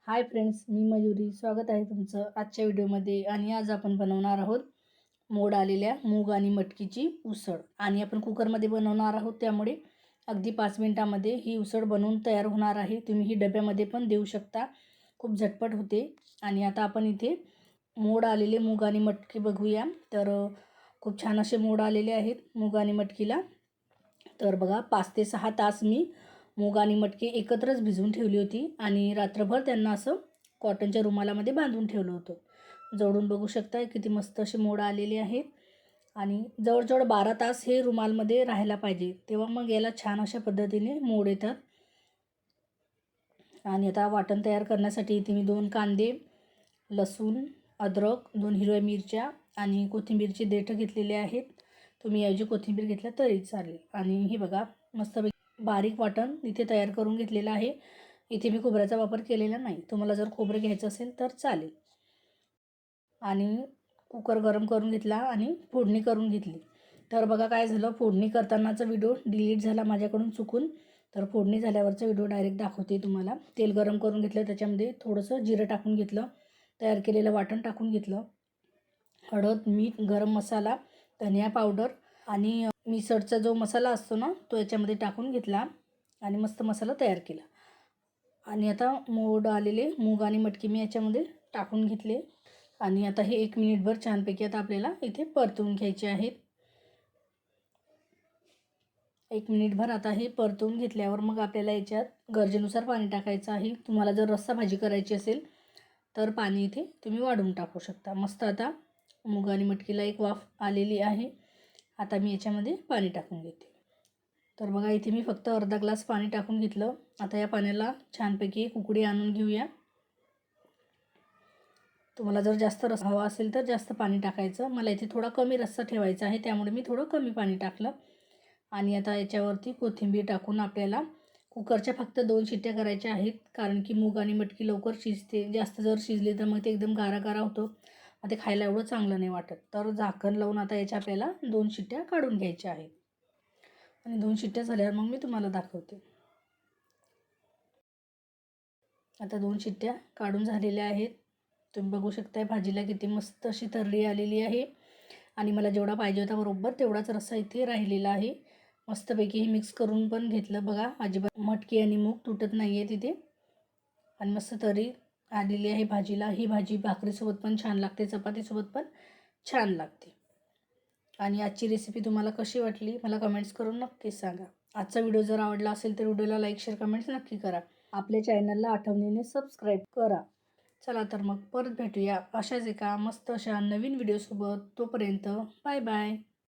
Hi friends, मी मयुरी. स्वागत आहे तुमचं आजच्या व्हिडिओमध्ये. आणि आज आपण बनवणार आहोत मोड आलेल्या मूग आणि मटकीची उसळ. आणि आपण कुकरमध्ये बनवणार आहोत, त्यामुळे अगदी 5 मिनिटांमध्ये ही उसळ बनवून तयार होणार आहे. तुम्ही ही डब्यामध्ये पण देऊ शकता, खूप झटपट होते. आणि आता आपण इथे मोड आलेले मूग आणि मटकी बघूया. तर खूप छान असे मोड आलेले आहेत मूग आणि मटकीला. तर बघा, 5 ते 6 तास मी मूग आणि मटकी एकत्रच भिजवून ठेवली होती आणि रात्रभर त्यांना असं कॉटनच्या रुमालामध्ये बांधून ठेवलं होतं. जवळून बघू शकता किती मस्त असे मोड आलेले आहेत. आणि जवळजवळ 12 तास हे रुमालमध्ये राहायला पाहिजे, तेव्हा मग याला छान अशा पद्धतीने मोड येतात. आणि आता वाटण तयार करण्यासाठी इथे मी 2 कांदे, लसूण, अद्रक, 2 हिरव्या मिरच्या आणि कोथिंबीरचे देठ घेतलेले आहेत. तुम्ही ऐवजी कोथिंबीर घेतला तरी चालेल. आणि हे बघा, मस्त बारीक वाटण इथे तयार करून घेतलेलं आहे. इथे मी खोबऱ्याचा वापर केलेला नाही. तुम्हाला जर खोबरं घ्यायचं असेल तर चालेल. आणि कुकर गरम करून घेतला आणि फोडणी करून घेतली. तर बघा काय झालं, फोडणी करतानाचा व्हिडिओ डिलीट झाला माझ्याकडून चुकून. तर फोडणी झाल्यावरचा व्हिडिओ डायरेक्ट दाखवते तुम्हाला. तेल गरम करून घेतलं, त्याच्यामध्ये थोडंसं जिरं टाकून घेतलं, तयार केलेलं वाटण टाकून घेतलं, हळद, मीठ, गरम मसाला, धनिया पावडर आणि मिसळचा जो मसाला असतो ना, तो याच्यामध्ये टाकून घेतला आणि मस्त मसाला तयार केला. आणि आता मोड आलेले मूग आणि मटकी मी याच्यामध्ये टाकून घेतले. आणि आता हे 1 मिनिटभर छानपैकी आता आपल्याला इथे परतवून घ्यायचे आहेत. 1 मिनिटभर आता हे परतवून घेतल्यावर मग आपल्याला याच्यात गरजेनुसार पाणी टाकायचं आहे. तुम्हाला जर रस्सा भाजी करायची असेल तर पाणी इथे तुम्ही वाढवून टाकू शकता. मस्त आता मूग आणि मटकीला एक वाफ आलेली आहे. आता मी याच्यामध्ये पाणी टाकून घेते. तर बघा, इथे मी फक्त अर्धा ग्लास पाणी टाकून घेतलं. आता या पाण्याला छानपैकी एक उकळी आणून घेऊया. तुम्हाला जर जास्त रस्सा हवा असेल तर जास्त पाणी टाकायचं. मला इथे थोडा कमी रस्सा ठेवायचा आहे, त्यामुळे मी थोडं कमी पाणी टाकलं. आणि आता याच्यावरती कोथिंबीर टाकून आपल्याला कुकरच्या फक्त 2 शिट्ट्या करायच्या आहेत, कारण की मूग आणि मटकी लवकर शिजते. जास्त जर शिजली तर मग ते एकदम गारा गारा होतं, मग ते खायला एवढं चांगलं नाही वाटत. तर झाकण लावून आता याच्या आपल्याला 2 शिट्ट्या काढून घ्यायच्या आहेत. आणि 2 शिट्ट्या झाल्यावर मग मी तुम्हाला दाखवते. आता 2 शिट्ट्या काढून झालेल्या आहेत. तुम्ही बघू शकताय भाजीला किती मस्त अशी तर्री आलेली आहे. आणि मला जेवढा पाहिजे होता बरोबर तेवढाच रस्सा इथे राहिलेला आहे. मस्तपैकी हे मिक्स करून पण घेतलं. बघा, अजिबात मटकी आणि मूग तुटत नाही आहे तिथे. आणि मस्त तर्री आलेली आहे भाजीला. ही भाजी भाकरीसोबत पण छान लागते, चपातीसोबत पण छान लागते. आणि आजची रेसिपी तुम्हाला कशी वाटली मला कमेंट्स करून नक्कीच सांगा. आजचा व्हिडिओ जर आवडला असेल तर व्हिडिओला लाईक, शेअर, कमेंट्स नक्की करा. आपल्या चॅनलला आठवणीने सबस्क्राईब करा. चला तर मग परत भेटूया अशाच एका मस्त अशा नवीन व्हिडिओसोबत. तोपर्यंत बाय बाय.